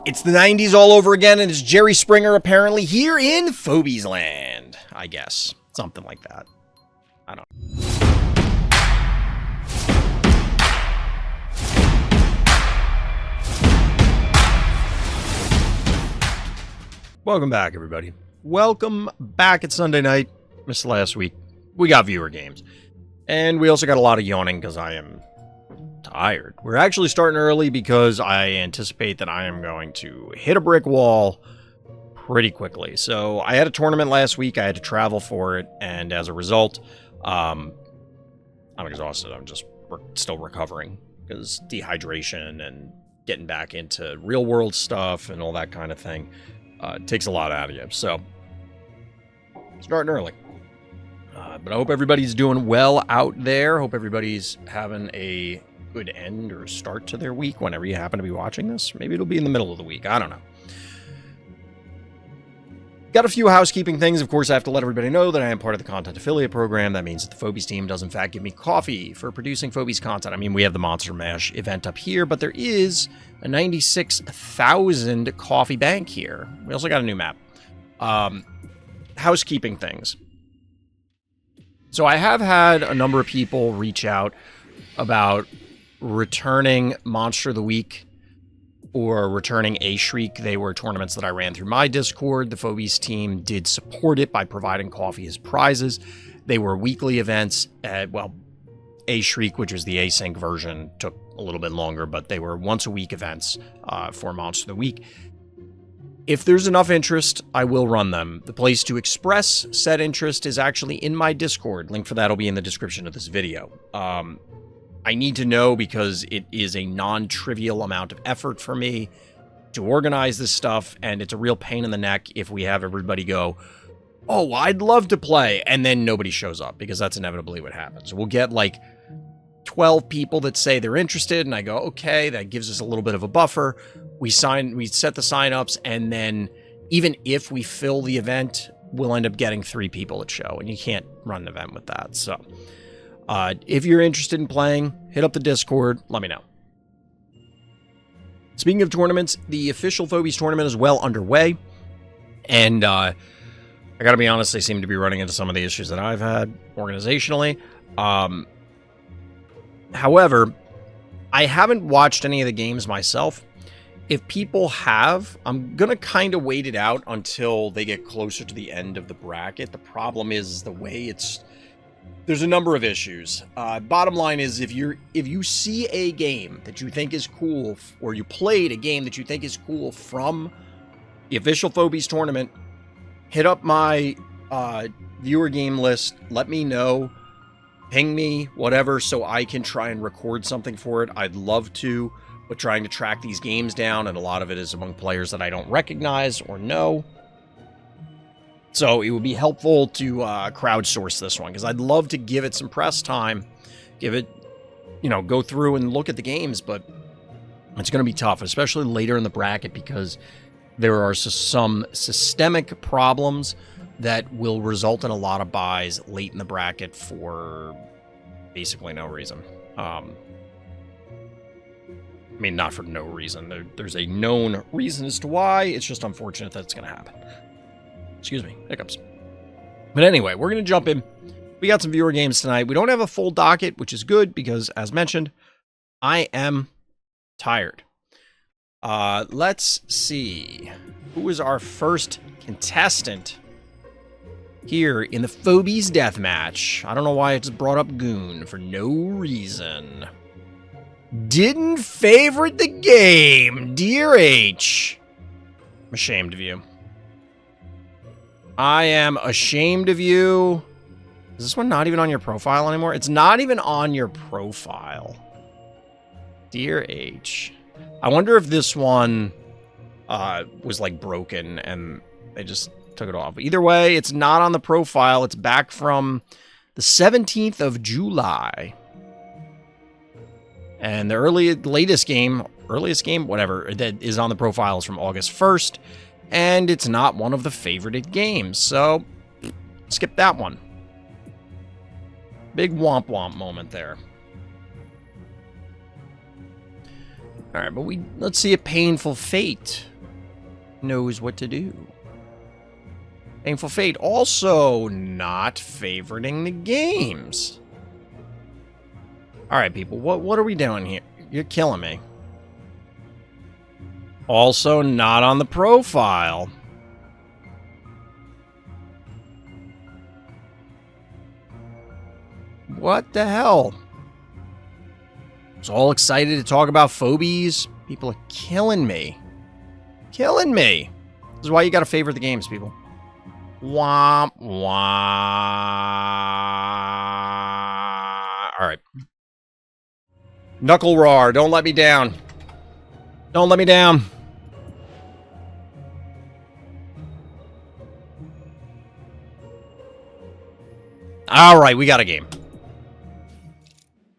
It's the 90s all over again, and it's Jerry Springer apparently here in Phobies land. I guess. Something like that. I don't know. Welcome back, everybody. Welcome back. It's Sunday night. Missed last week. We got viewer games. And we also got a lot of yawning because I am tired. We're actually starting early because I anticipate that I am going to hit a brick wall pretty quickly. So I had a tournament last week. I had to travel for it. And as a result, I'm exhausted. I'm just still recovering because dehydration and getting back into real world stuff and all that kind of thing takes a lot out of you. So starting early. But I hope everybody's doing well out there. Hope everybody's having a good end or start to their week whenever you happen to be watching this. Maybe it'll be in the middle of the week. I don't know. Got a few housekeeping things. Of course, I have to let everybody know that I am part of the content affiliate program. That means that the Phobies team does in fact give me coffee for producing Phobies content. I mean, we have the Monster Mash event up here, but there is a 96,000 coffee bank here. We also got a new map. Housekeeping things. So I have had a number of people reach out about returning Monster of the Week or returning A Shriek. They were tournaments that I ran through my Discord. The Phobies team did support it by providing coffee as prizes. They were weekly events. A Shriek, which was the async version, took a little bit longer, but they were once a week events for Monster of the Week. If there's enough interest, I will run them. The place to express said interest is actually in my Discord. Link for that will be in the description of this video. I need to know because it is a non-trivial amount of effort for me to organize this stuff, and it's a real pain in the neck if we have everybody go, oh, I'd love to play, and then nobody shows up, because that's inevitably what happens. We'll get like 12 people that say they're interested, and I go, okay, that gives us a little bit of a buffer. We set the sign-ups, and then even if we fill the event, we'll end up getting 3 people at show, and you can't run an event with that. So if you're interested in playing, hit up the Discord, let me know. Speaking of tournaments, the official Phobies tournament is well underway, and I gotta be honest, they seem to be running into some of the issues that I've had organizationally. However, I haven't watched any of the games myself. If people have, I'm going to kind of wait it out until they get closer to the end of the bracket. The problem is the way there's a number of issues. Bottom line is, if you see a game that you think is cool, or you played a game that you think is cool from the official Phobies tournament, hit up my viewer game list. Let me know. Ping me, whatever, so I can try and record something for it. I'd love to, but trying to track these games down, and a lot of it is among players that I don't recognize or know. So it would be helpful to crowdsource this one, because I'd love to give it some press time, give it, go through and look at the games, but it's going to be tough, especially later in the bracket, because there are some systemic problems that will result in a lot of buys late in the bracket for basically no reason. I mean, not for no reason. There's a known reason as to why. It's just unfortunate that it's going to happen. Excuse me, hiccups. But anyway, we're going to jump in. We got some viewer games tonight. We don't have a full docket, which is good because, as mentioned, I am tired. Let's see. Who is our first contestant here in the Phobies deathmatch? I don't know why it's brought up Goon for no reason. Didn't favorite the game, dear H. I'm ashamed of you. I am ashamed of you. Is this one not even on your profile anymore? It's not even on your profile. Dear H. I wonder if this one was like broken and they just took it off. Either way, it's not on the profile. It's back from the 17th of July. And the earliest game, whatever, that is on the profile is from August 1st. And it's not one of the favorited games. So, skip that one. Big womp womp moment there. Alright, but let's see a Painful Fate. knows what to do. Painful Fate also not favoriting the games. All right, people, what are we doing here? You're killing me. Also not on the profile. What the hell? I was all excited to talk about Phobies. People are killing me. Killing me. This is why you gotta favor the games, people. Womp womp. Alright. Knuckle-rar, don't let me down. Don't let me down. Alright, we got a game.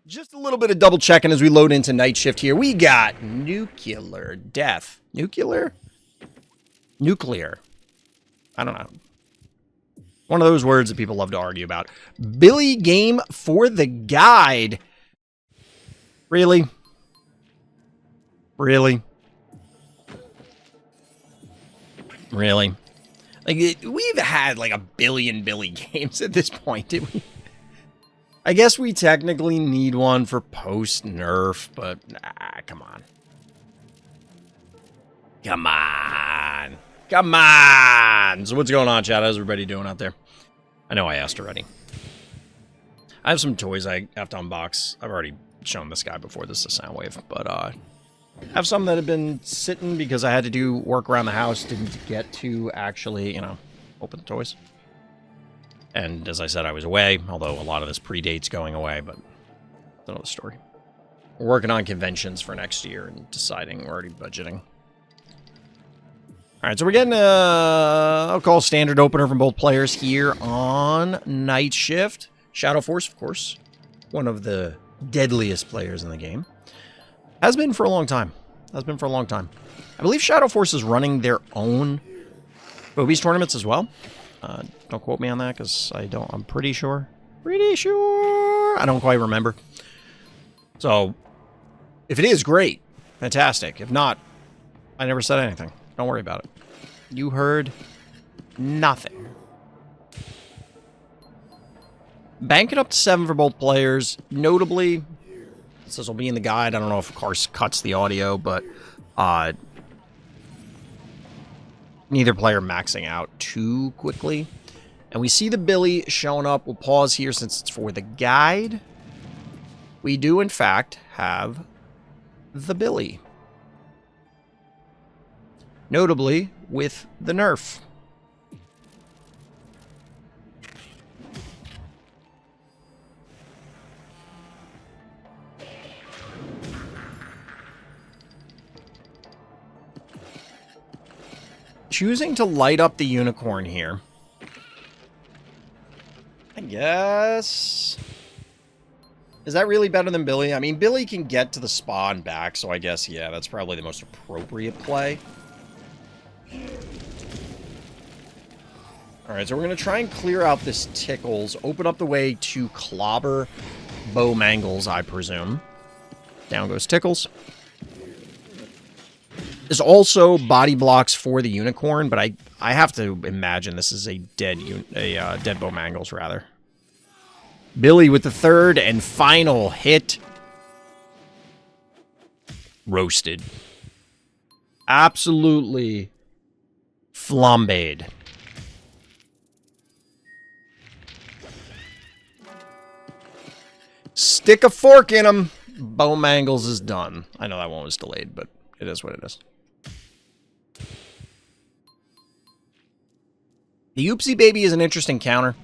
Just a little bit of double checking as we load into night shift here. We got nuclrardeath. Nuclear? Nuclear. I don't know. One of those words that people love to argue about. Billy game for the guide. Really? Really? Really? Like, we've had like a billion Billy games at this point, did we? I guess we technically need one for post-nerf, but come on. Come on. Come on. So what's going on, chat? How's everybody doing out there? I know I asked already. I have some toys I have to unbox. I've already shown this guy before. This is a Soundwave, but I have some that have been sitting because I had to do work around the house. Didn't get to actually, you know, open the toys. And as I said, I was away, although a lot of this predates going away, but that's another story. We're working on conventions for next year and deciding. We're already budgeting. All right, so we're getting I'll call standard opener from both players here on night shift. Shadow Force, of course, one of the deadliest players in the game. Has been for a long time. Has been for a long time. I believe Shadow Force is running their own Phobies tournaments as well. Don't quote me on that, because I'm pretty sure. Pretty sure. I don't quite remember. So, if it is, great. Fantastic. If not, I never said anything. Don't worry about it. You heard nothing. Bank it up to 7 for both players. Notably, this will be in the guide. I don't know if, of course, cuts the audio, but neither player maxing out too quickly. And we see the Billy showing up. We'll pause here since it's for the guide. We do, in fact, have the Billy. Notably, with the nerf. Choosing to light up the unicorn here. I guess. Is that really better than Billy? I mean, Billy can get to the spa and back, so I guess, yeah, that's probably the most appropriate play. Alright, so we're going to try and clear out this Tickles, open up the way to clobber Bo Mangles, I presume. Down goes Tickles. There's also body blocks for the unicorn, but I have to imagine this is a dead Bo Mangles, rather. Billy with the third and final hit. Roasted. Absolutely flambéed. Stick a fork in him. Bo Mangles is done. I know that one was delayed, but it is what it is. The Oopsie Baby is an interesting counter.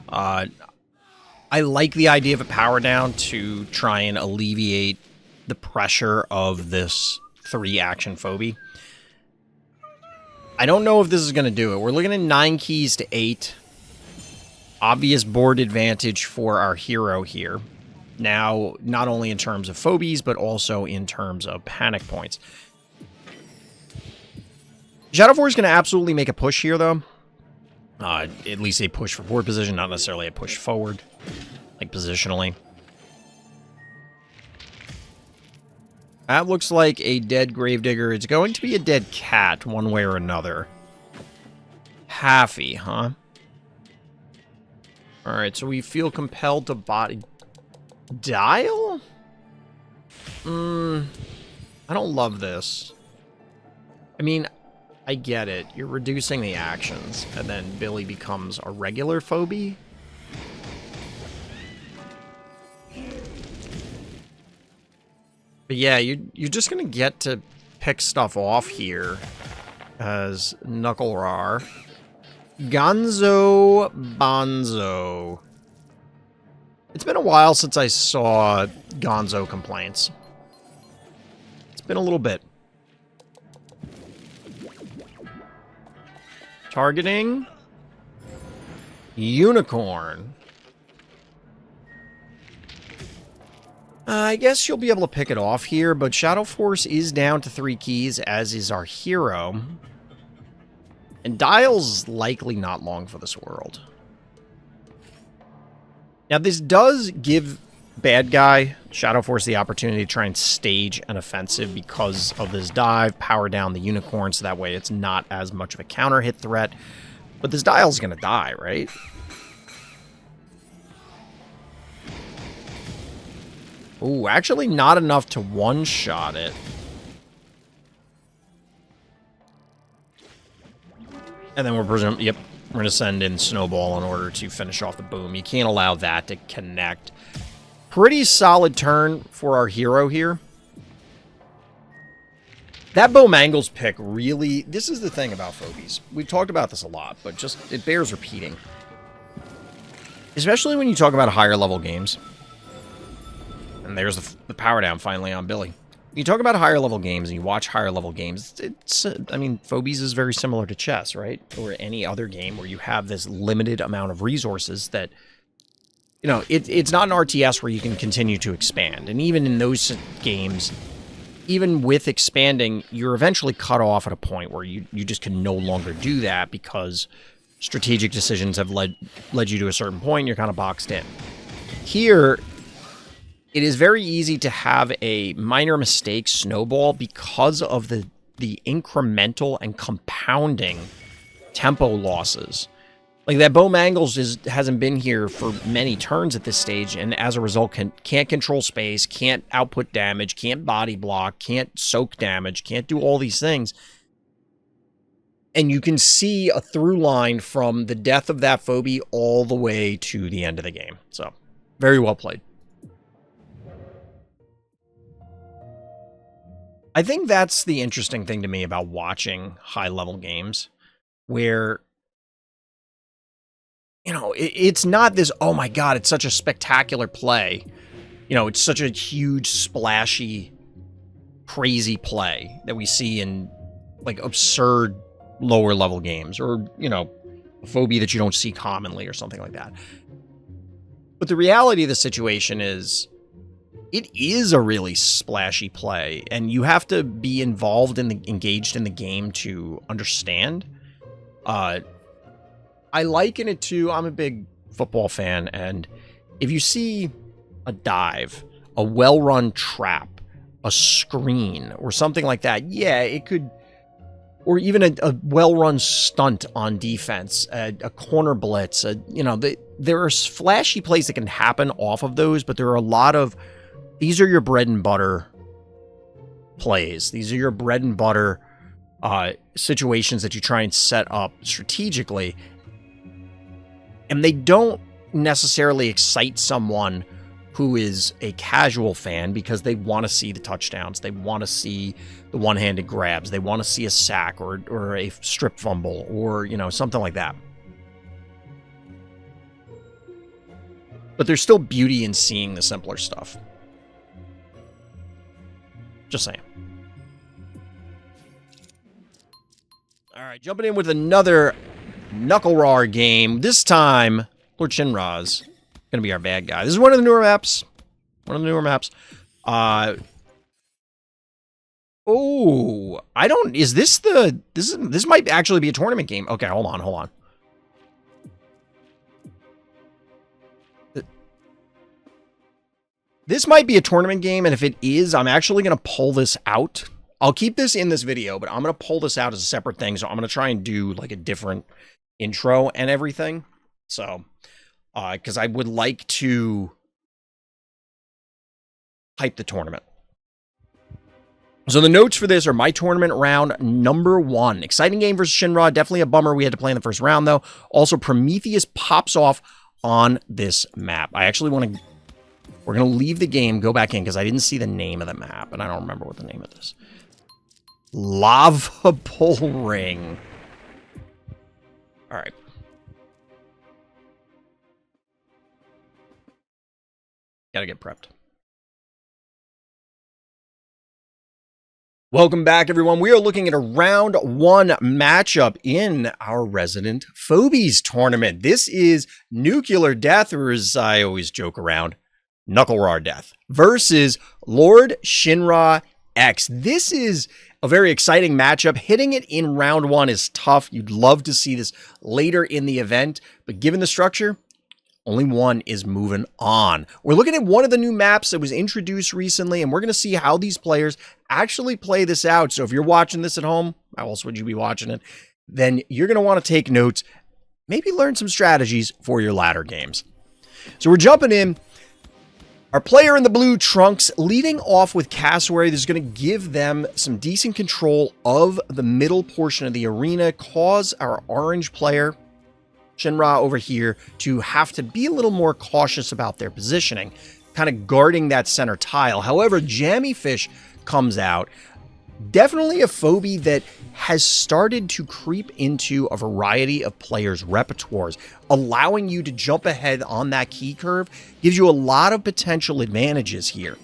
I like the idea of a power down to try and alleviate the pressure of this 3-action Phobie. I don't know if this is going to do it. We're looking at 9 keys to 8. Obvious board advantage for our hero here. Now, not only in terms of Phobies, but also in terms of panic points. Shadow Force is going to absolutely make a push here, though. At least a push for board position, not necessarily a push forward, like positionally. That looks like a dead gravedigger. It's going to be a dead cat, one way or another. Happy, huh? Alright, so we feel compelled to body... Dial? I don't love this. I mean, I get it. You're reducing the actions, and then Billy becomes a regular phobie. But yeah, you're just gonna get to pick stuff off here as nuclrar. Gonzo Bonzo. It's been a while since I saw Gonzo complaints. It's been a little bit. Targeting. Unicorn. I guess you'll be able to pick it off here, but Shadow Force is down to 3 keys, as is our hero. And Dial's likely not long for this world. Now, this does give bad guy Shadow Force the opportunity to try and stage an offensive because of this dive, power down the unicorn, so that way it's not as much of a counter hit threat. But this Dial's going to die, right? Ooh, actually not enough to one-shot it. And then we're we're going to send in Snowball in order to finish off the boom. You can't allow that to connect. Pretty solid turn for our hero here. That Bowmangles pick really... This is the thing about Phobies. We've talked about this a lot, but just it bears repeating. Especially when you talk about higher level games. And there's the power down finally on Billy. You talk about higher level games and you watch higher level games, I mean, Phobies is very similar to chess, right? Or any other game where you have this limited amount of resources that, you know, it's not an RTS where you can continue to expand. And even in those games, even with expanding, you're eventually cut off at a point where you just can no longer do that because strategic decisions have led you to a certain point, you're kind of boxed in. Here, it is very easy to have a minor mistake snowball because of the incremental and compounding tempo losses. Like that Bowmangles hasn't been here for many turns at this stage, and as a result can't control space, can't output damage, can't body block, can't soak damage, can't do all these things. And you can see a through line from the death of that phobie all the way to the end of the game. So, very well played. I think that's the interesting thing to me about watching high-level games, where, you know, it's not this, oh my god, it's such a spectacular play. You know, it's such a huge, splashy, crazy play that we see in, like, absurd lower-level games, or, you know, a phobie that you don't see commonly or something like that. But the reality of the situation is, it is a really splashy play, and you have to be engaged in the game to understand. I liken it to, I'm a big football fan, and if you see a dive, a well-run trap, a screen, or something like that, yeah, it could, or even a well-run stunt on defense, a corner blitz, you know, there are flashy plays that can happen off of those, but there are a lot of, these are your bread and butter plays. These are your bread and butter situations that you try and set up strategically. And they don't necessarily excite someone who is a casual fan because they want to see the touchdowns. They want to see the one-handed grabs. They want to see a sack or a strip fumble or, you know, something like that. But there's still beauty in seeing the simpler stuff. Just saying. All right, jumping in with another nuclrar game. This time, Lord Shinra's going to be our bad guy. This is one of the newer maps. Oh, I don't... Is this the... This might actually be a tournament game. Okay, hold on. This might be a tournament game, and if it is, I'm actually going to pull this out. I'll keep this in this video, but I'm going to pull this out as a separate thing, so I'm going to try and do like a different intro and everything. So, because I would like to hype the tournament. So the notes for this are my tournament round number 1. Exciting game versus Shinra. Definitely a bummer we had to play in the first round, though. Also, Prometheus pops off on this map. I actually want to... We're going to leave the game, go back in, because I didn't see the name of the map, and I don't remember what the name of this. Lava Bull Ring. All right. Gotta get prepped. Welcome back, everyone. We are looking at a round 1 matchup in our resident Phobies tournament. This is nuclrardeath, or as I always joke around, nuclrardeath versus Lord Shinra X. This is a very exciting matchup. Hitting it in round 1 is tough. You'd love to see this later in the event, but given the structure, only one is moving on. We're looking at one of the new maps that was introduced recently, and we're going to see how these players actually play this out. So if you're watching this at home, how else would you be watching it? Then you're going to want to take notes, maybe learn some strategies for your latter games. So we're jumping in. Our player in the blue trunks leading off with Cassowary. This is going to give them some decent control of the middle portion of the arena, cause our orange player, Shinra over here, to have to be a little more cautious about their positioning, kind of guarding that center tile. However, Jammy-Fish comes out. Definitely a phobie that has started to creep into a variety of players' repertoires, allowing you to jump ahead on that key curve, gives you a lot of potential advantages here.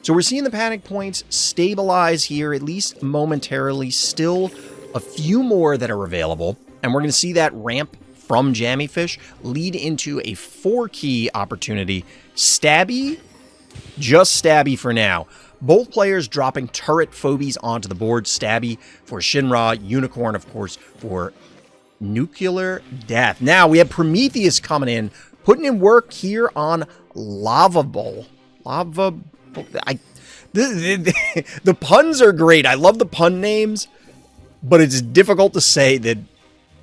So we're seeing the panic points stabilize here, at least momentarily. Still a few more that are available, and we're going to see that ramp from Jammy-Fish lead into a 4-key opportunity. Stabby, just Stabby for now. Both players dropping turret phobies onto the board. Stabby for Shinra, Unicorn, of course, for nuclrardeath. Now we have Prometheus coming in, putting in work here on Lava Bowl. The puns are great. I love the pun names, but it's difficult to say that.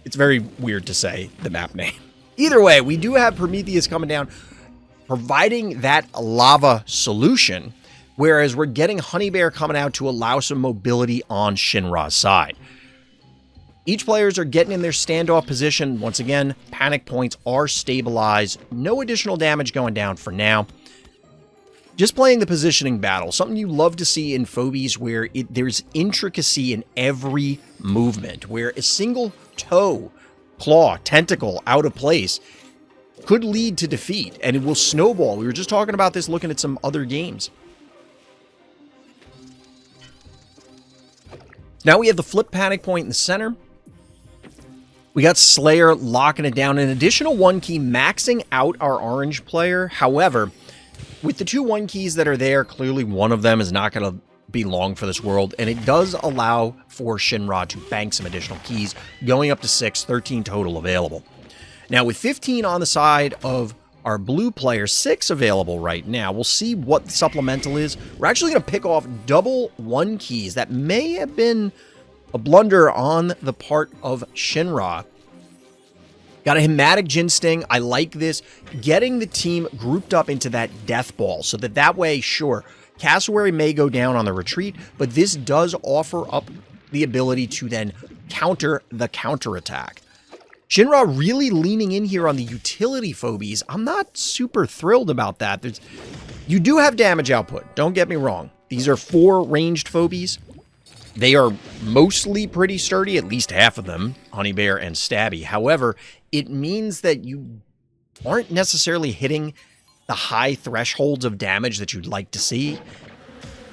It's very weird to say the map name. Either way, we do have Prometheus coming down, providing that lava solution, whereas we're getting Honey Bear coming out to allow some mobility on Shinra's side. Each players are getting in their standoff position. Once again, panic points are stabilized. No additional damage going down for now. Just playing the positioning battle, something you love to see in Phobies, where there's intricacy in every movement, where a single toe, claw, tentacle out of place could lead to defeat, and it will snowball. We were just talking about this looking at some other games. Now we have the flip panic point in the center. We got Slayer locking it down. An additional 1 key maxing out our orange player. However, with the 2 1 keys that are there, clearly one of them is not going to be long for this world, and it does allow for Shinra to bank some additional keys, going up to 6, 13 total available. Now, with 15 on the side of our blue player, 6 available right now, we'll see what the supplemental is. We're actually going to pick off double 1 keys. That may have been a blunder on the part of Shinra. Got a Hematic Gin Sting. I like this. Getting the team grouped up into that death ball so that way, sure, Cassowary may go down on the retreat, but this does offer up the ability to then counter the counterattack. Shinra really leaning in here on the utility phobies. I'm not super thrilled about that. You do have damage output, don't get me wrong. These are 4 ranged phobies. They are mostly pretty sturdy, at least half of them, Honey Bear and Stabby. However, it means that you aren't necessarily hitting the high thresholds of damage that you'd like to see.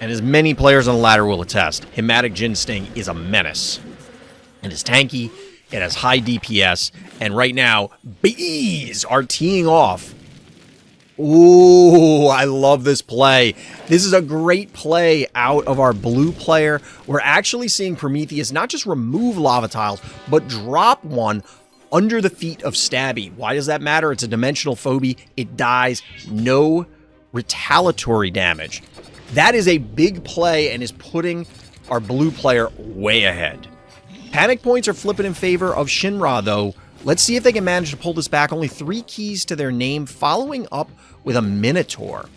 And as many players on the ladder will attest, Hematic Gin Sting is a menace. It is tanky, it has high DPS, and right now, bees are teeing off. Ooh, I love this play. This is a great play out of our blue player. We're actually seeing Prometheus not just remove lava tiles, but drop one under the feet of Stabby. Why does that matter? It's a dimensional phobie. It dies. No retaliatory damage. That is a big play and is putting our blue player way ahead. Panic points are flipping in favor of Shinra, though. Let's see if they can manage to pull this back. Only 3 keys to their name, following up with a Minotaur.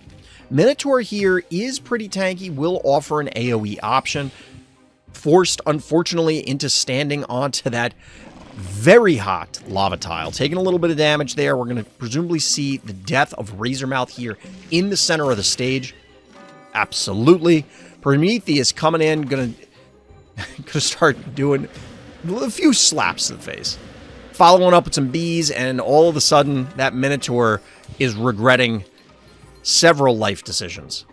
Minotaur here is pretty tanky, will offer an AoE option. Forced, unfortunately, into standing onto that very hot lava tile. Taking a little bit of damage there. We're going to presumably see the death of Razormouth here in the center of the stage. Absolutely. Prometheus coming in, going to start doing a few slaps to the face. Following up with some bees, and all of a sudden, that Minotaur is regretting several life decisions.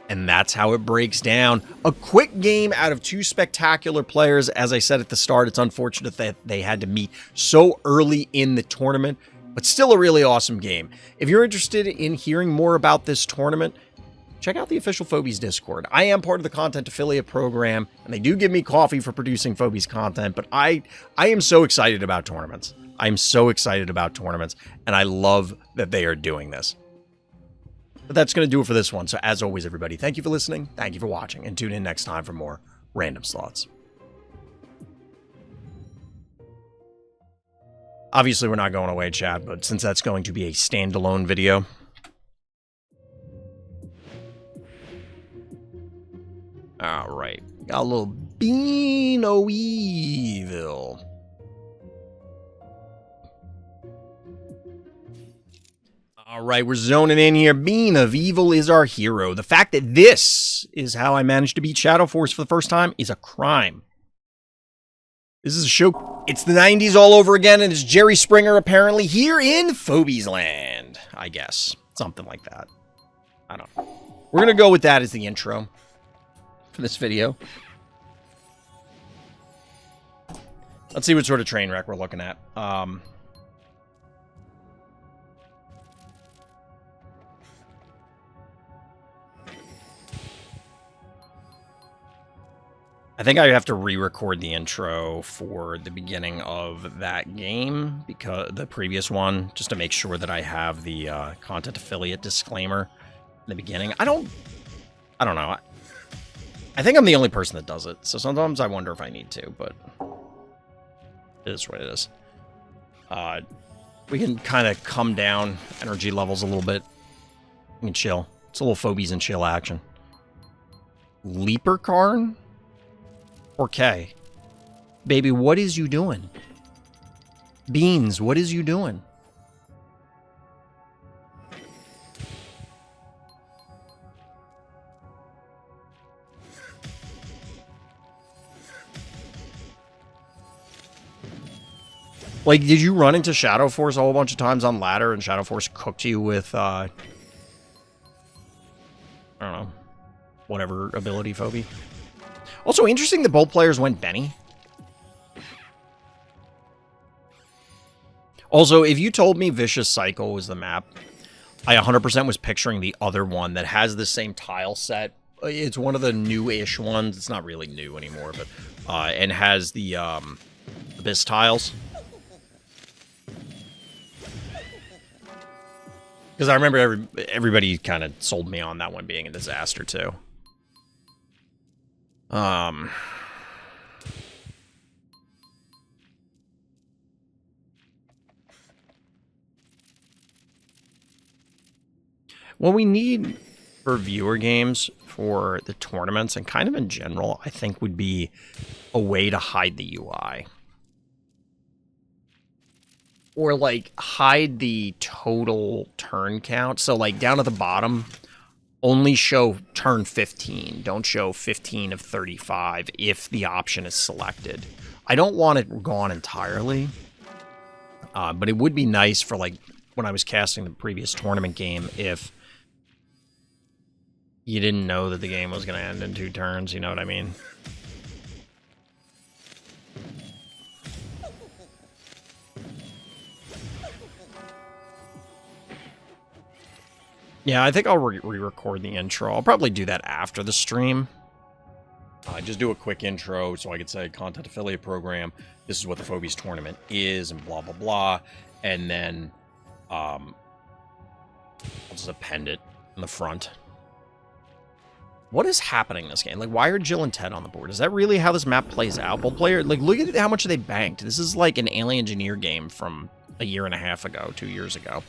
And that's how it breaks down. A quick game out of 2 spectacular players. As I said at the start, it's unfortunate that they had to meet so early in the tournament, but still a really awesome game. If you're interested in hearing more about this tournament, check out the official Phobies Discord. I am part of the content affiliate program, and they do give me coffee for producing Phobies content, but I am so excited about tournaments. I'm so excited about tournaments, and I love that they are doing this. But that's going to do it for this one. So as always, everybody, thank you for listening, thank you for watching, and tune in next time for more Random Slots. Obviously, we're not going away, chat, but since that's going to be a standalone video, alright, got a little beanofevil. Alright, we're zoning in here. Beanofevil is our hero. The fact that this is how I managed to beat Shadow Force for the first time is a crime. This is a show. It's the 90s all over again, and it's Jerry Springer apparently here in Phobies land, I guess. Something like that. I don't know. We're going to go with that as the intro for this video. Let's see what sort of train wreck we're looking at. I think I have to re-record the intro for the beginning of that game, because the previous one, just to make sure that I have the content affiliate disclaimer in the beginning. I don't know. I think I'm the only person that does it, so sometimes I wonder if I need to, but it is what it is. We can kind of come down energy levels a little bit. We can chill. It's a little Phobies and chill action. Leapercarn? Okay. Baby, what is you doing? Beans, what is you doing? Like, did you run into Shadow Force a whole bunch of times on ladder and Shadow Force cooked you with, I don't know, whatever ability phobie? Also, interesting that both players went Benny. Also, if you told me Vicious Cycle was the map, I 100% was picturing the other one that has the same tile set. It's one of the new-ish ones. It's not really new anymore, but and has the Abyss tiles. Because I remember everybody kind of sold me on that one being a disaster, too. What we need for viewer games for the tournaments and kind of in general, I think would be a way to hide the UI. Or like hide the total turn count. So like down at the bottom, only show turn 15. Don't show 15 of 35 if the option is selected. I don't want it gone entirely, but it would be nice for like when I was casting the previous tournament game if you didn't know that the game was going to end in 2 turns, you know what I mean? Yeah, I think I'll re-record the intro. I'll probably do that after the stream. Just do a quick intro so I could say content affiliate program. This is what the Phobies tournament is and blah, blah, blah. And then I'll just append it in the front. What is happening in this game? Like, why are Jill and Ted on the board? Is that really how this map plays out? Bold player, like, look at how much they banked. This is like an Alien Engineer game from a year and a half ago, 2 years ago.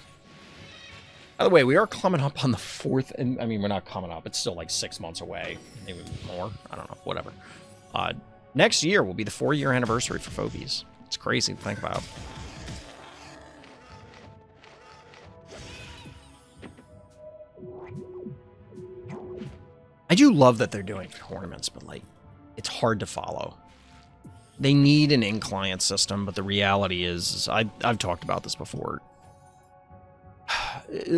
By the way, we are coming up on the 4th, and I mean, we're not coming up. It's still like 6 months away, maybe more. I don't know, whatever. Next year will be the 4-year anniversary for Phobies. It's crazy to think about. I do love that they're doing tournaments, but like, it's hard to follow. They need an in-client system, but the reality is I've talked about this before.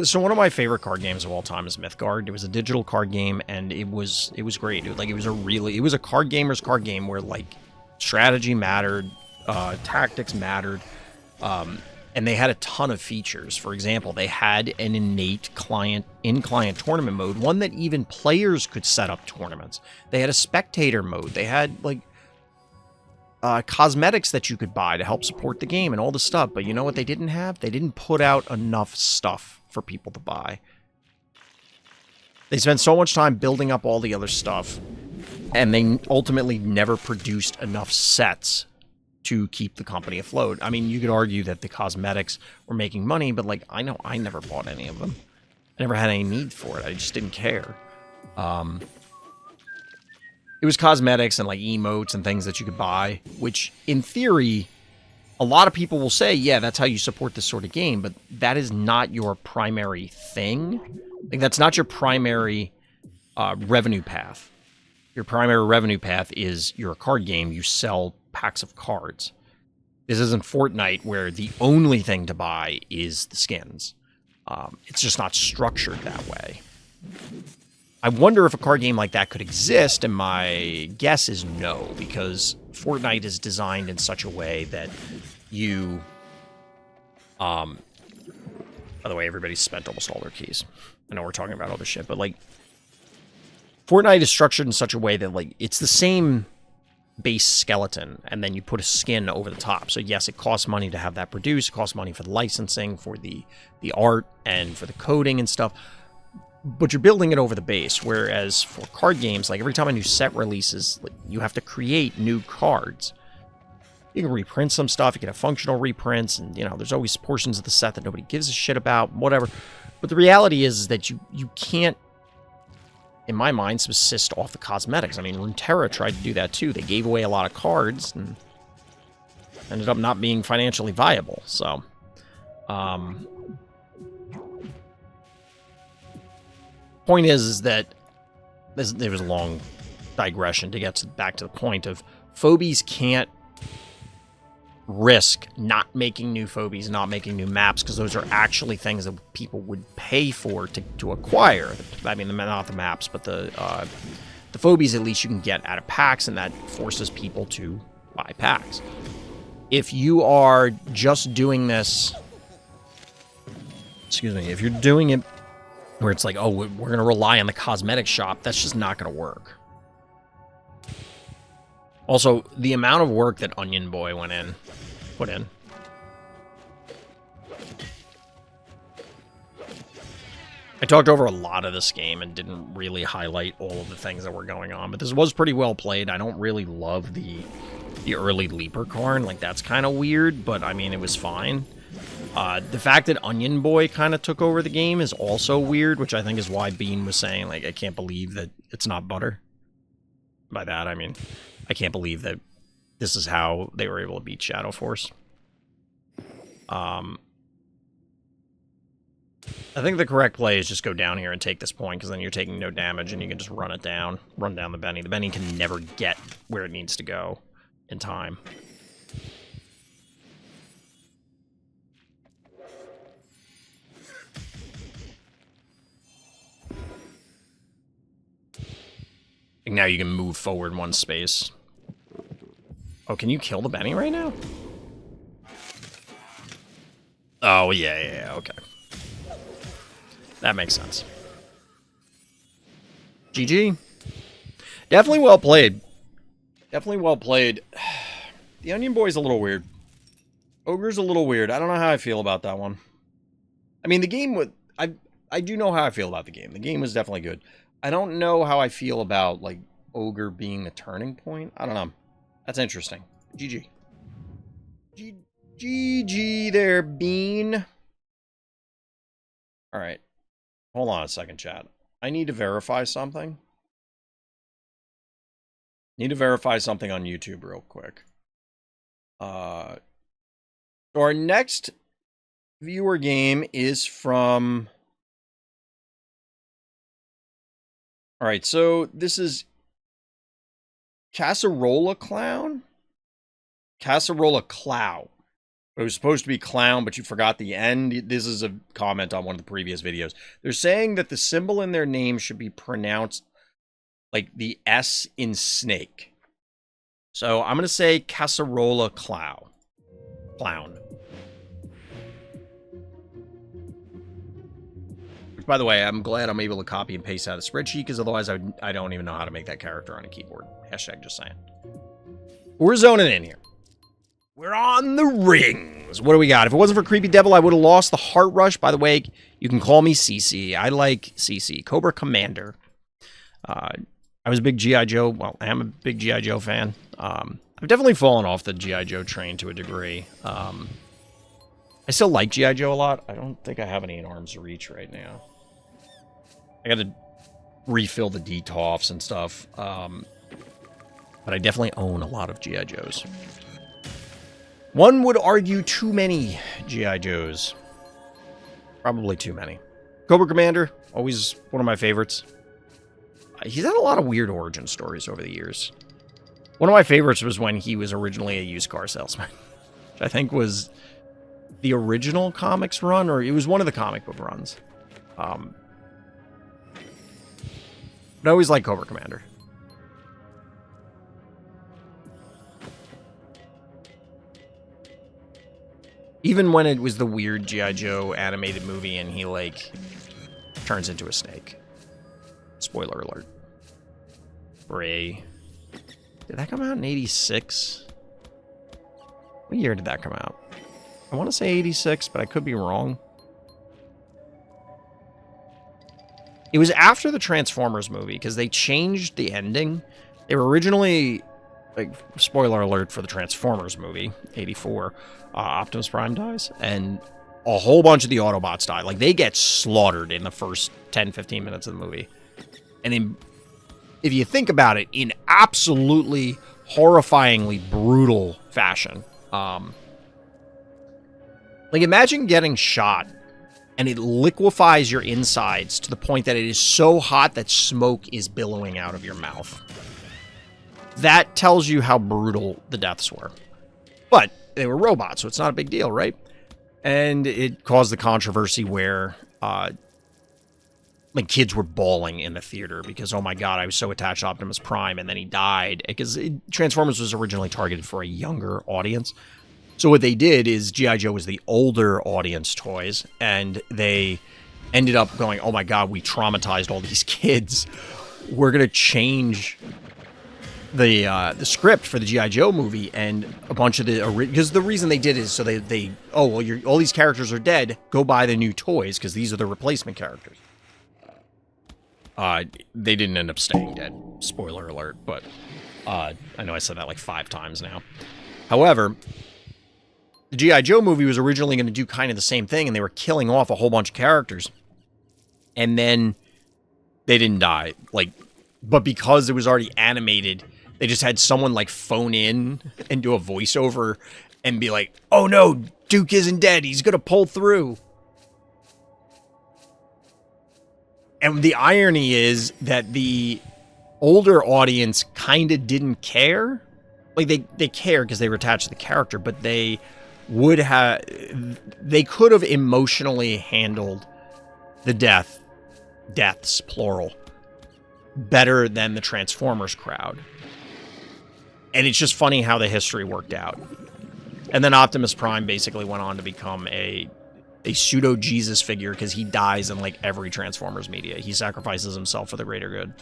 So one of my favorite card games of all time is Mythgard. It was a digital card game, and it was great. It was a card gamer's card game where like strategy mattered, tactics mattered, and they had a ton of features. For example, they had an innate in-client tournament mode, one that even players could set up tournaments. They had a spectator mode. They had like cosmetics that you could buy to help support the game and all the stuff. But you know what they didn't have? They didn't put out enough stuff for people to buy. They spent so much time building up all the other stuff, and they ultimately never produced enough sets to keep the company afloat. I mean, you could argue that the cosmetics were making money, but like, I know I never bought any of them. I never had any need for it. I just didn't care. It was cosmetics and like emotes and things that you could buy, which in theory, a lot of people will say, yeah, that's how you support this sort of game, but that is not your primary thing. Like, that's not your primary revenue path. Your primary revenue path is you're a card game, you sell packs of cards. This isn't Fortnite where the only thing to buy is the skins. It's just not structured that way. I wonder if a card game like that could exist, and my guess is no, because Fortnite is designed in such a way that you... by the way, everybody's spent almost all their keys. I know we're talking about other shit, but like, Fortnite is structured in such a way that like, it's the same base skeleton, and then you put a skin over the top. So yes, it costs money to have that produced, it costs money for the licensing, for the art, and for the coding and stuff. But you're building it over the base, whereas for card games, like every time a new set releases, like, you have to create new cards. You can reprint some stuff, you can have functional reprints, and you know, there's always portions of the set that nobody gives a shit about, whatever. But the reality is that you can't, in my mind, subsist off the cosmetics. I mean, Runeterra tried to do that too. They gave away a lot of cards and ended up not being financially viable. So, point is that there was a long digression to get back to the point of Phobies can't risk not making new Phobies, not making new maps, because those are actually things that people would pay for to acquire. I mean, not the maps, but the Phobies at least you can get out of packs, and that forces people to buy packs. If you are just doing this, excuse me, if you're doing it where it's like, oh, we're going to rely on the cosmetic shop, that's just not going to work. Also, the amount of work that Onion Boy put in. I talked over a lot of this game and didn't really highlight all of the things that were going on, but this was pretty well played. I don't really love the early Leaper Karn. Like, that's kind of weird, but I mean, it was fine. The fact that Onion Boy kind of took over the game is also weird, which I think is why Bean was saying, like, I can't believe that it's not butter. By that, I mean, I can't believe that this is how they were able to beat Shadow Force. I think the correct play is just go down here and take this point, because then you're taking no damage, and you can just run it down. Run down the Benny. The Benny can never get where it needs to go in time. And now you can move forward one space. Oh, can you kill the Benny right now? Oh, yeah, okay. That makes sense. GG. Definitely well played. Definitely well played. The Onion Boy's a little weird. Ogre's a little weird. I don't know how I feel about that one. I mean, the game with... I do know how I feel about the game. The game was definitely good. I don't know how I feel about, like, Ogre being the turning point. I don't know. That's interesting. GG. GG there, Bean. All right. Hold on a second, chat. I need to verify something. Need to verify something on YouTube real quick. So our next viewer game is from... All right, so this is cacrolaclow? Cacrolaclow. It was supposed to be clown, but you forgot the end. This is a comment on one of the previous videos. They're saying that the symbol in their name should be pronounced like the S in snake. So I'm going to say cacrolaclow. Clown. Which, by the way, I'm glad I'm able to copy and paste out of the spreadsheet, because otherwise I don't even know how to make that character on a keyboard. Hashtag just saying. We're zoning in here. We're on the rings. What do we got? If it wasn't for Creepy Devil, I would have lost the Heart Rush. By the way, you can call me CC. I like CC. Cobra Commander. I was a big G.I. Joe. Well, I am a big G.I. Joe fan. I've definitely fallen off the G.I. Joe train to a degree. I still like G.I. Joe a lot. I don't think I have any in arm's reach right now. I got to refill the DTOFs and stuff. But I definitely own a lot of G.I. Joes. One would argue too many G.I. Joes. Probably too many. Cobra Commander, always one of my favorites. He's had a lot of weird origin stories over the years. One of my favorites was when he was originally a used car salesman. Which I think was the original comics run, or it was one of the comic book runs. But I always liked Cobra Commander. Even when it was the weird G.I. Joe animated movie and he, like, turns into a snake. Spoiler alert. Bray. Did that come out in 86? What year did that come out? I want to say 86, but I could be wrong. It was after the Transformers movie, because they changed the ending. They were originally... Like, spoiler alert for the Transformers movie, 84, Optimus Prime dies, and a whole bunch of the Autobots die. Like, they get slaughtered in the first 10, 15 minutes of the movie. And in, if you think about it, in absolutely horrifyingly brutal fashion. Like, imagine getting shot, and it liquefies your insides to the point that it is so hot that smoke is billowing out of your mouth. That tells you how brutal the deaths were. But they were robots, so it's not a big deal, right? And it caused the controversy where like kids were bawling in the theater because, oh my god, I was so attached to Optimus Prime, and then he died. Because Transformers was originally targeted for a younger audience. So what they did is G.I. Joe was the older audience toys, and they ended up going, oh my god, we traumatized all these kids. We're going to change... the script for the G.I. Joe movie, and a bunch of the... Because the reason they did is so they oh, well, all these characters are dead, go buy the new toys, because these are the replacement characters. They didn't end up staying dead. Spoiler alert, but I know I said that like 5 times now. However, the G.I. Joe movie was originally going to do kind of the same thing, and they were killing off a whole bunch of characters. And then they didn't die. Like, but because it was already animated... They just had someone, like, phone in and do a voiceover and be like, oh no, Duke isn't dead, he's gonna pull through. And the irony is that the older audience kind of didn't care. Like, they care because they were attached to the character, but they would have... They could have emotionally handled the deaths, plural, better than the Transformers crowd. And it's just funny how the history worked out. And then Optimus Prime basically went on to become a pseudo-Jesus figure because he dies in, like, every Transformers media. He sacrifices himself for the greater good.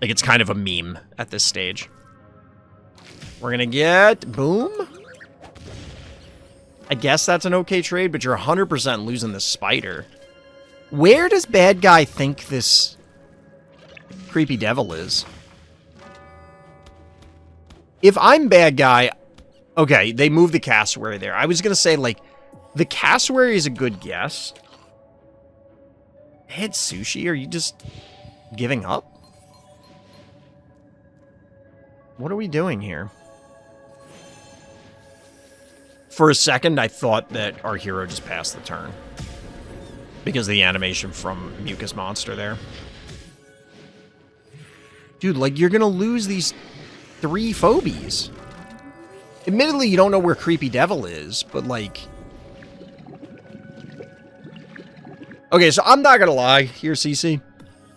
Like, it's kind of a meme at this stage. We're gonna get... Boom? I guess that's an okay trade, but you're 100% losing the spider. Where does bad guy think this creepy devil is? If I'm bad guy... Okay, they moved the cassowary there. I was going to say, like, the cassowary is a good guess. Head sushi? Are you just giving up? What are we doing here? For a second, I thought that our hero just passed the turn. Because of the animation from Mucus Monster there. Dude, like, you're gonna lose these 3 phobies. Admittedly, you don't know where Creepy Devil is, but, like... Okay, so I'm not gonna lie here, CC.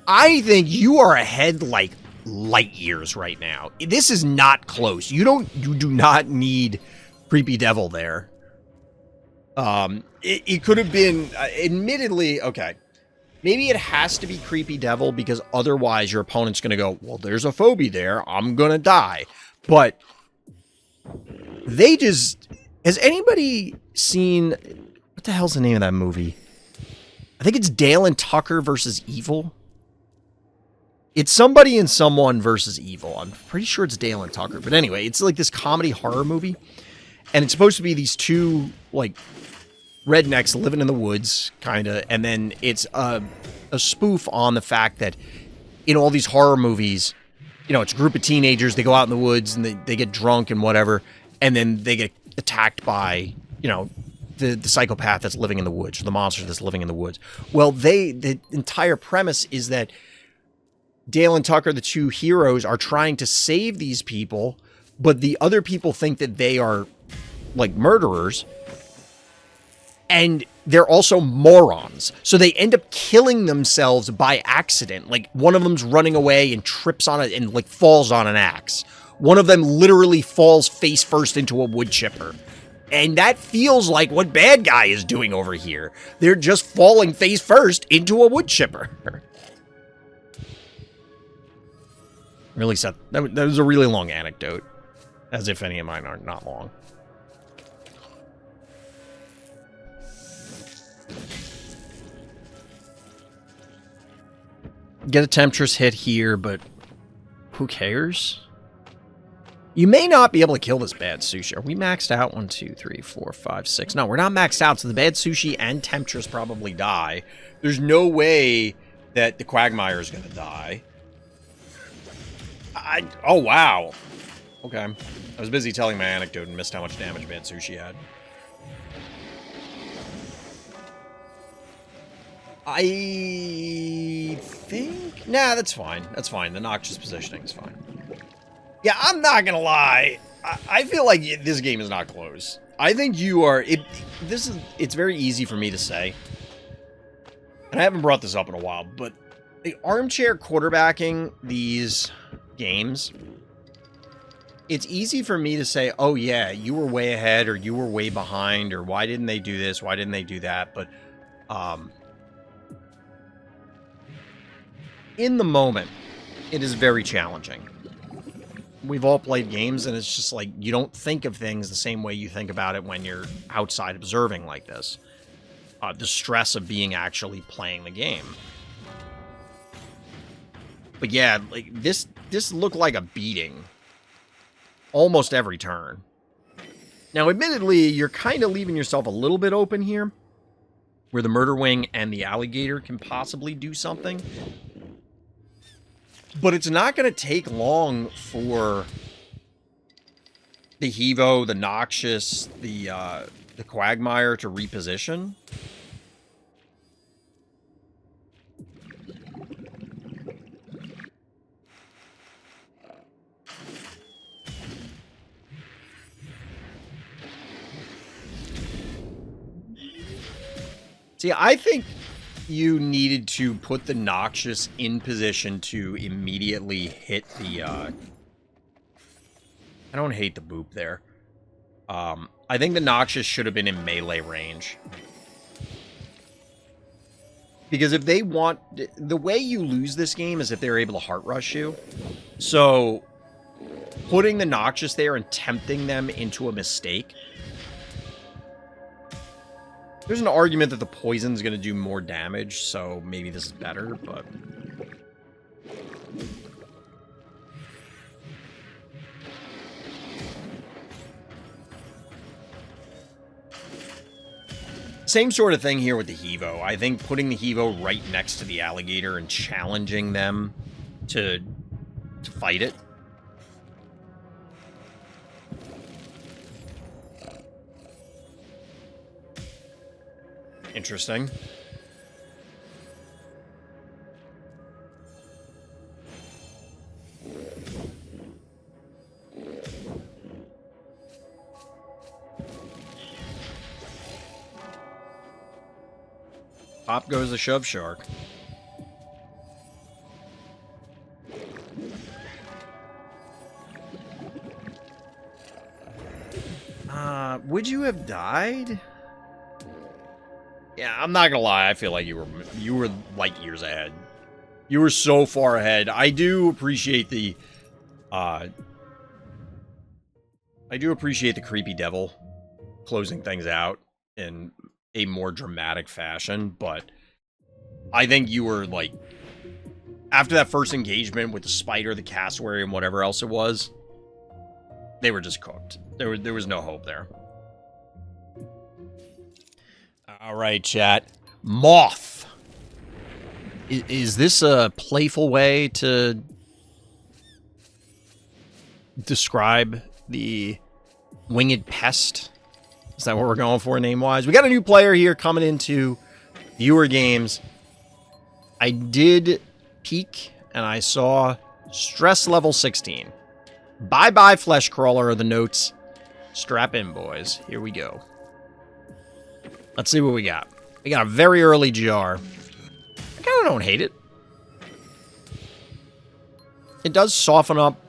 I think you are ahead, like, light years right now. This is not close. You do not need Creepy Devil there. It could have been, admittedly, okay. Maybe it has to be Creepy Devil because otherwise your opponent's going to go, well, there's a phobie there. I'm going to die. But they just... Has anybody seen... What the hell's the name of that movie? I think it's Dale and Tucker versus Evil. It's somebody and someone versus evil. I'm pretty sure it's Dale and Tucker. But anyway, it's like this comedy horror movie. And it's supposed to be these 2, like... rednecks living in the woods, kind of, and then it's a spoof on the fact that in all these horror movies, you know, it's a group of teenagers, they go out in the woods, and they get drunk and whatever, and then they get attacked by, you know, the psychopath that's living in the woods, or the monster that's living in the woods. Well, the entire premise is that Dale and Tucker, the 2 heroes, are trying to save these people, but the other people think that they are, like, murderers, and they're also morons. So they end up killing themselves by accident. Like, one of them's running away and trips on it and, like, falls on an axe. One of them literally falls face first into a wood chipper. And that feels like what bad guy is doing over here. They're just falling face first into a wood chipper. Really sad. That was a really long anecdote. As if any of mine are not long. Get a Temptress hit here, but who cares? You may not be able to kill this bad sushi. Are we maxed out? 1, 2, 3, 4, 5, 6. No, we're not maxed out, so the bad sushi and Temptress probably die. There's no way that the Quagmire is going to die. Oh, wow. Okay. I was busy telling my anecdote and missed how much damage bad sushi had. I think... Nah, that's fine. That's fine. The noxious positioning is fine. Yeah, I'm not gonna lie. I feel like this game is not close. I think you are... It's very easy for me to say. And I haven't brought this up in a while, but the armchair quarterbacking these games... It's easy for me to say, oh yeah, you were way ahead, or you were way behind, or why didn't they do this, why didn't they do that, but... in the moment, it is very challenging. We've all played games, and it's just like, you don't think of things the same way you think about it when you're outside observing like this. The stress of being actually playing the game. But yeah, like, this looked like a beating. Almost every turn. Now, admittedly, you're kind of leaving yourself a little bit open here, where the Murder Wing and the Alligator can possibly do something. But it's not going to take long for the Hevo, the Noxious, the Quagmire to reposition. See, I think you needed to put the Noxious in position to immediately hit the, I don't hate the boop there. I think the Noxious should have been in melee range. Because if they want... The way you lose this game is if they're able to heart rush you. So, putting the Noxious there and tempting them into a mistake There's an argument that the poison's going to do more damage, so maybe this is better, but... Same sort of thing here with the Hevo. I think putting the Hevo right next to the alligator and challenging them to fight it. Interesting. Pop goes the shove shark. Would you have died? Yeah, I'm not gonna lie. I feel like you were light years ahead. You were so far ahead. I do appreciate the creepy devil closing things out in a more dramatic fashion, but I think you were like, after that first engagement with the spider, the cassowary, and whatever else it was, they were just cooked. There was no hope there. All right, chat. Mawth. Is this a playful way to describe the winged pest? Is that what we're going for name-wise? We got a new player here coming into viewer games. I did peek, and I saw stress level 16. Bye-bye, flesh crawler are the notes. Strap in, boys. Here we go. Let's see what we got. We got a very early GR. I kind of don't hate it. It does soften up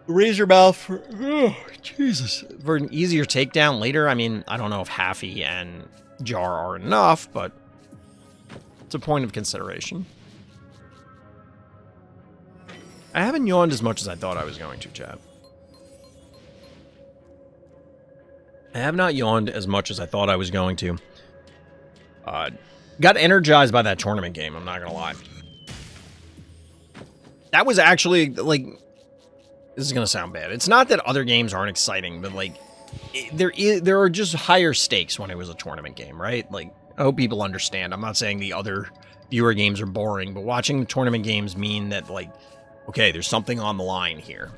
Razor Mouth for... Oh, Jesus. For an easier takedown later. I mean, I don't know if Haffy and Jar are enough, but it's a point of consideration. I haven't yawned as much as I thought I was going to, chat. I have not yawned as much as I thought I was going to. Got energized by that tournament game, I'm not gonna lie. That was actually, like... This is gonna sound bad. It's not that other games aren't exciting, but, like... There are just higher stakes when it was a tournament game, right? Like, I hope people understand. I'm not saying the other viewer games are boring, but watching the tournament games mean that, like... Okay, there's something on the line here.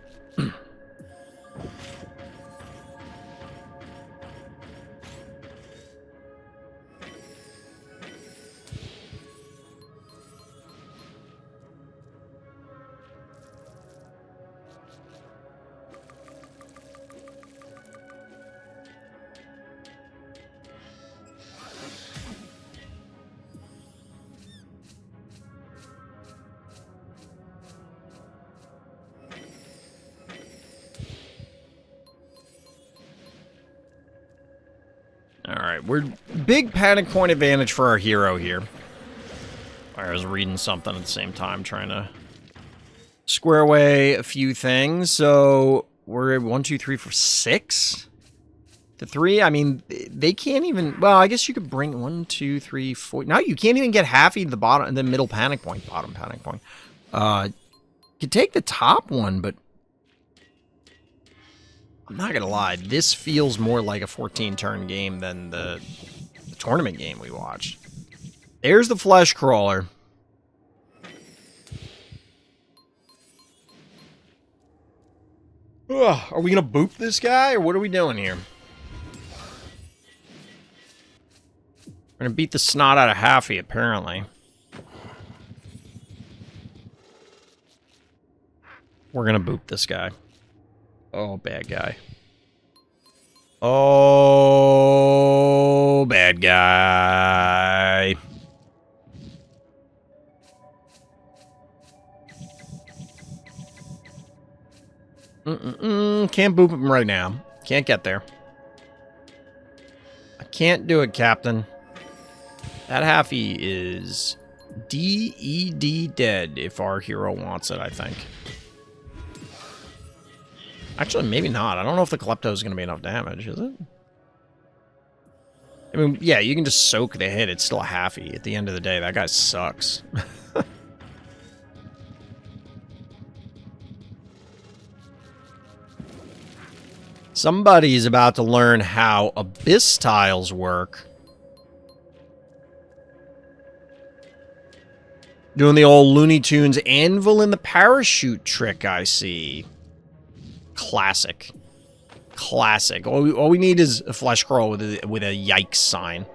Alright, we're big panic point advantage for our hero here. I was reading something at the same time, trying to square away a few things. So, we're at 1, 2, 3, 4, 6 to 3. I mean, they can't even... Well, I guess you could bring 1, 2, 3, 4... No, you can't even get Haffy the bottom, the middle panic point. Bottom panic point. You could take the top one, but... I'm not gonna lie, this feels more like a 14-turn game than the tournament game we watched. There's the flesh crawler. Ugh, are we gonna boop this guy, or what are we doing here? We're gonna beat the snot out of Haffy, apparently. We're gonna boop this guy. Oh, bad guy. Oh, bad guy. Can't boop him right now. Can't get there. I can't do it, Captain. That Haffy is DED dead if our hero wants it, I think. Actually, maybe not. I don't know if the Klepto is going to be enough damage, is it? I mean, yeah, you can just soak the hit. It's still a halfie. At the end of the day, that guy sucks. Somebody's about to learn how abyss tiles work. Doing the old Looney Tunes anvil in the parachute trick, I see. Classic. Classic. All we need is a flesh crawl with a yikes sign.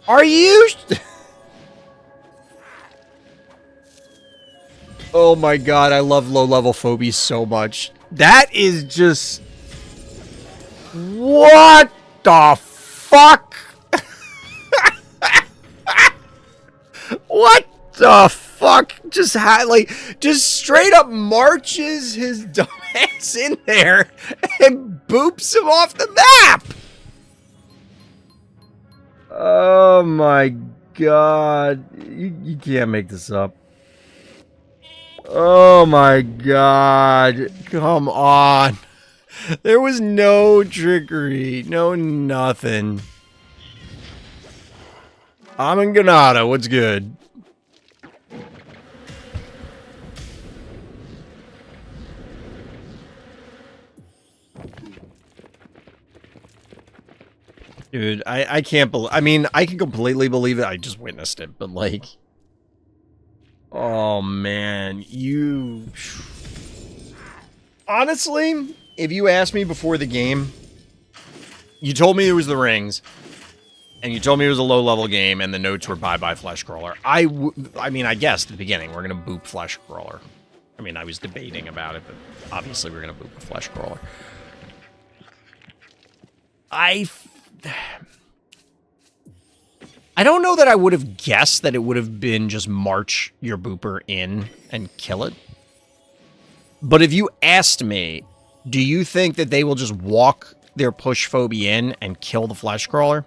Are you... Oh my god, I love low-level phobies so much. That is just... What the fuck? What the fuck? Just straight up marches his dumb ass in there and boops him off the map. Oh my god. You can't make this up. Oh my god. Come on. There was no trickery. No nothing. I'm in Ganado. What's good? Dude, I can't believe... I mean, I can completely believe it. I just witnessed it, but like... Oh, man. You... Honestly, if you asked me before the game, you told me it was the rings, and you told me it was a low-level game, and the notes were bye-bye Flesh Crawler. I mean, I guessed at the beginning, we're going to boop Flesh Crawler. I mean, I was debating about it, but obviously we're going to boop a Flesh Crawler. I don't know that I would have guessed that it would have been just march your booper in and kill it. But if you asked me, do you think that they will just walk their push phobia in and kill the flesh crawler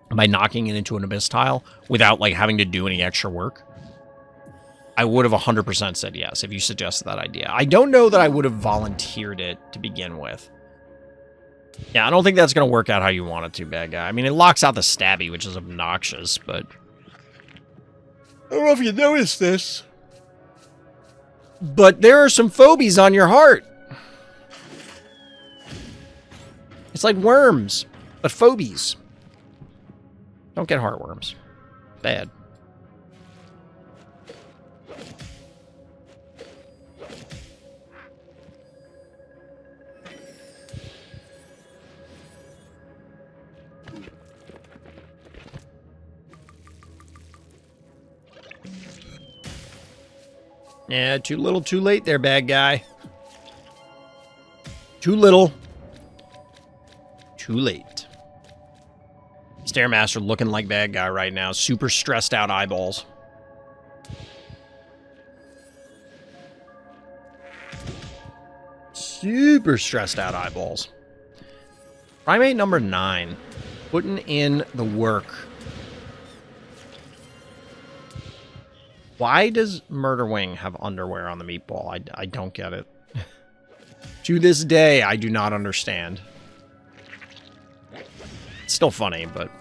by knocking it into an abyss tile without like having to do any extra work? I would have 100% said yes if you suggested that idea. I don't know that I would have volunteered it to begin with. Yeah, I don't think that's going to work out how you want it to, bad guy. I mean, it locks out the stabby, which is obnoxious, but... I don't know if you noticed this, but there are some phobies on your heart. It's like worms, but phobies. Don't get heartworms. Bad. Yeah, too little, too late there, bad guy. Too little. Too late. Stairmaster looking like bad guy right now. Super stressed out eyeballs. Super stressed out eyeballs. Primate number 9. Putting in the work. Why does Murder Wing have underwear on the meatball? I don't get it. To this day, I do not understand. It's still funny, but...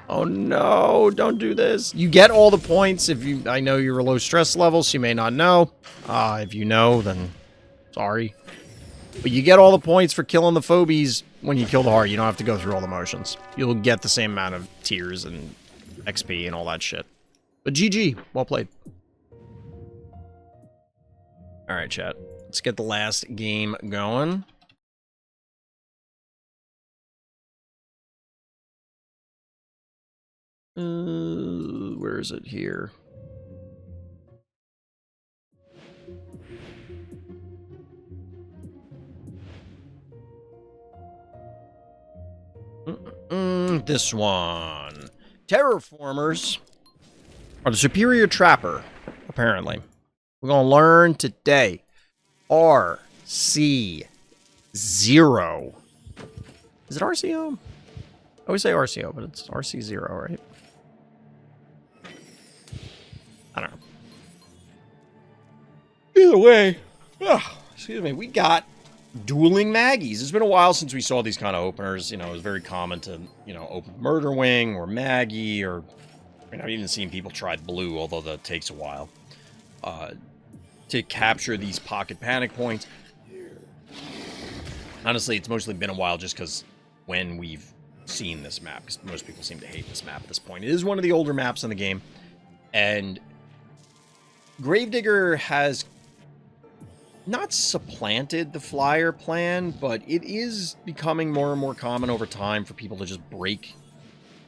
Oh no, don't do this. You get all the points if you... I know you're a low stress level, so you may not know. If you know, then sorry. But you get all the points for killing the phobies when you kill the heart. You don't have to go through all the motions. You'll get the same amount of tears and XP and all that shit. But GG, well played. Alright, chat. Let's get the last game going. Where is it here? This one. Terraformers are the superior trapper, apparently. We're going to learn today. RC0. Is it RCO? I always say RCO, but it's RC0, right? I don't know. Either way, excuse me, we got dueling Maggies. It's been a while since we saw these kind of openers. You know, it was very common to, you know, open Murder Wing or Maggie, or, I mean, I've even seen people try Blue, although that takes a while, to capture these pocket panic points. Honestly, it's mostly been a while just because when we've seen this map, because most people seem to hate this map at this point. It is one of the older maps in the game, and Gravedigger has not supplanted the flyer plan, but it is becoming more and more common over time for people to just break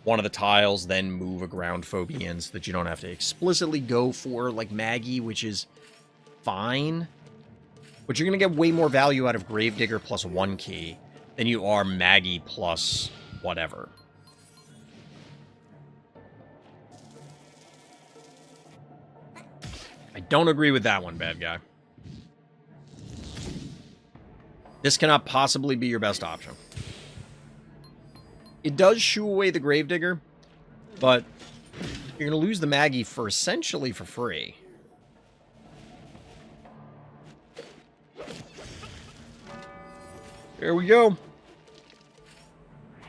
one of the tiles, then move a ground phobia in so that you don't have to explicitly go for, like, Maggie, which is fine. But you're going to get way more value out of Gravedigger plus 1 key than you are Maggie plus whatever. I don't agree with that one, bad guy. This cannot possibly be your best option. It does shoo away the Gravedigger, but you're going to lose the Maggie for essentially for free. There we go.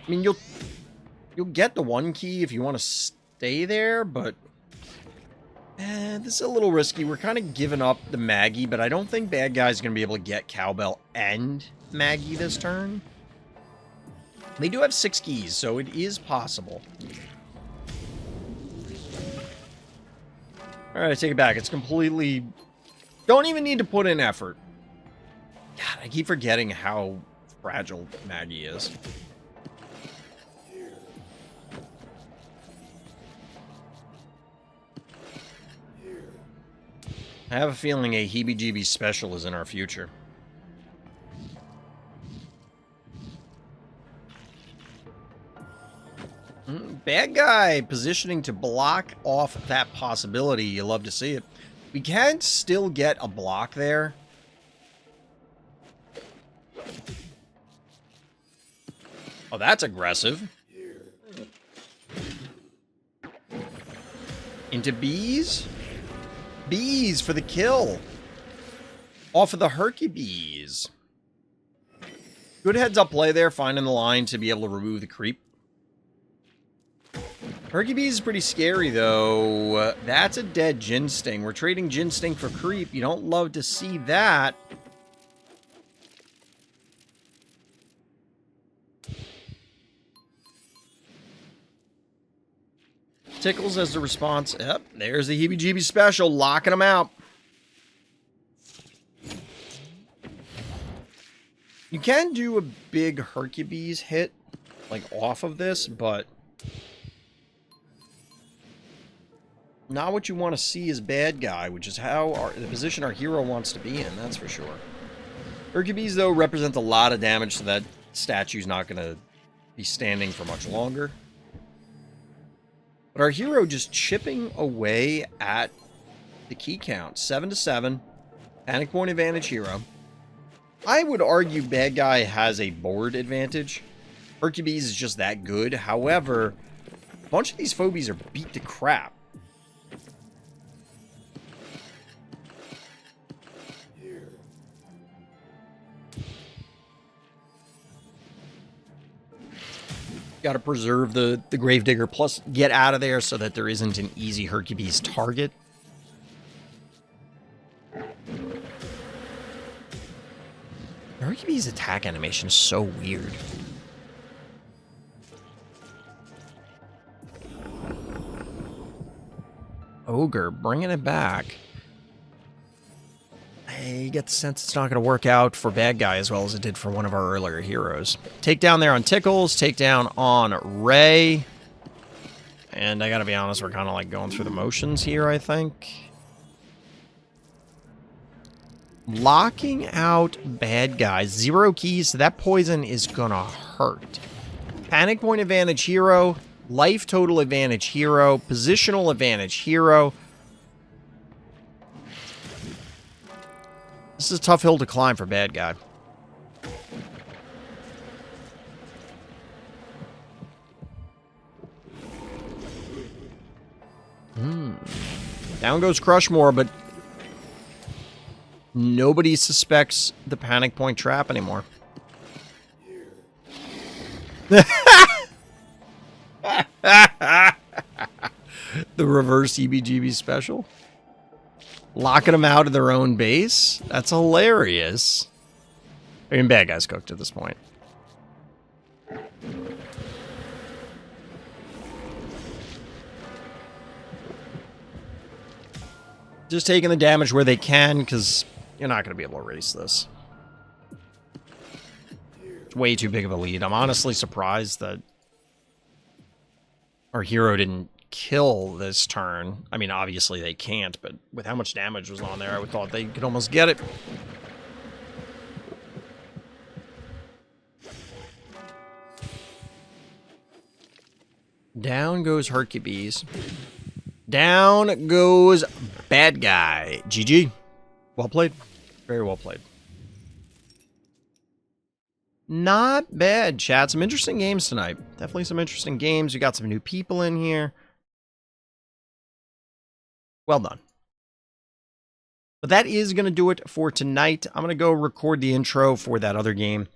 I mean, you'll get the 1 key if you want to stay there, but this is a little risky. We're kind of giving up the Maggie, but I don't think bad guy's going to be able to get Cowbell and Maggie this turn. They do have 6 keys, so it is possible. Alright, I take it back. It's completely... Don't even need to put in effort. God, I keep forgetting how fragile Maggie is. I have a feeling a heebie-jeebie special is in our future. Bad guy positioning to block off that possibility. You love to see it. We can still get a block there. Oh, that's aggressive. Into bees? Bees for the kill. Off of the Hercules. Good heads-up play there, finding the line to be able to remove the creep. Hercules is pretty scary, though. That's a dead Gin Sting. We're trading Gin Sting for creep. You don't love to see that. Tickles as the response. Yep, there's the heebie-jeebie special, locking them out. You can do a big Hercules hit, like, off of this, but not what you want to see as bad guy, which is how the position our hero wants to be in, that's for sure. Hercules, though, represents a lot of damage, so that statue's not going to be standing for much longer. But our hero just chipping away at the key count. 7-7. Panic point advantage hero. I would argue bad guy has a board advantage. Hercules is just that good. However, a bunch of these phobies are beat to crap. Got to preserve the Gravedigger, plus get out of there so that there isn't an easy Hercules target. Hercules' attack animation is so weird. Ogre, bringing it back. I get the sense it's not going to work out for bad guy as well as it did for one of our earlier heroes. Takedown there on Tickles, takedown on Ray. And I got to be honest, we're kind of like going through the motions here, I think. Locking out bad guys. 0 keys, so that poison is going to hurt. Panic point advantage hero, life total advantage hero, positional advantage hero. This is a tough hill to climb for bad guy. Down goes Crushmore, but Nobody suspects the panic point trap anymore. The reverse EBGB special. Locking them out of their own base? That's hilarious. I mean, bad guys cooked at this point. Just taking the damage where they can, because you're not going to be able to erase this. It's way too big of a lead. I'm honestly surprised that our hero didn't kill this turn. I mean, obviously they can't, but with how much damage was on there, I would thought they could almost get it. Down goes Hercules. Down goes bad guy. GG. Well played. Very well played. Not bad, chat. Some interesting games tonight. Definitely some interesting games. You got some new people in here. Well done. But that is going to do it for tonight. I'm going to go record the intro for that other game.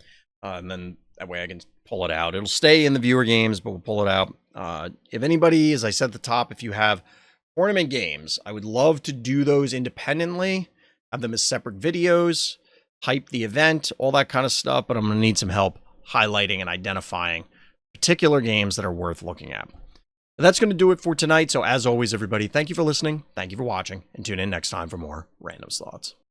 And then that way I can pull it out. It'll stay in the viewer games, but we'll pull it out. If anybody, as I said at the top, if you have tournament games, I would love to do those independently. Have them as separate videos. Hype the event, all that kind of stuff. But I'm going to need some help highlighting and identifying particular games that are worth looking at. That's going to do it for tonight. So as always, everybody, thank you for listening. Thank you for watching. And tune in next time for more Random's Thoughts.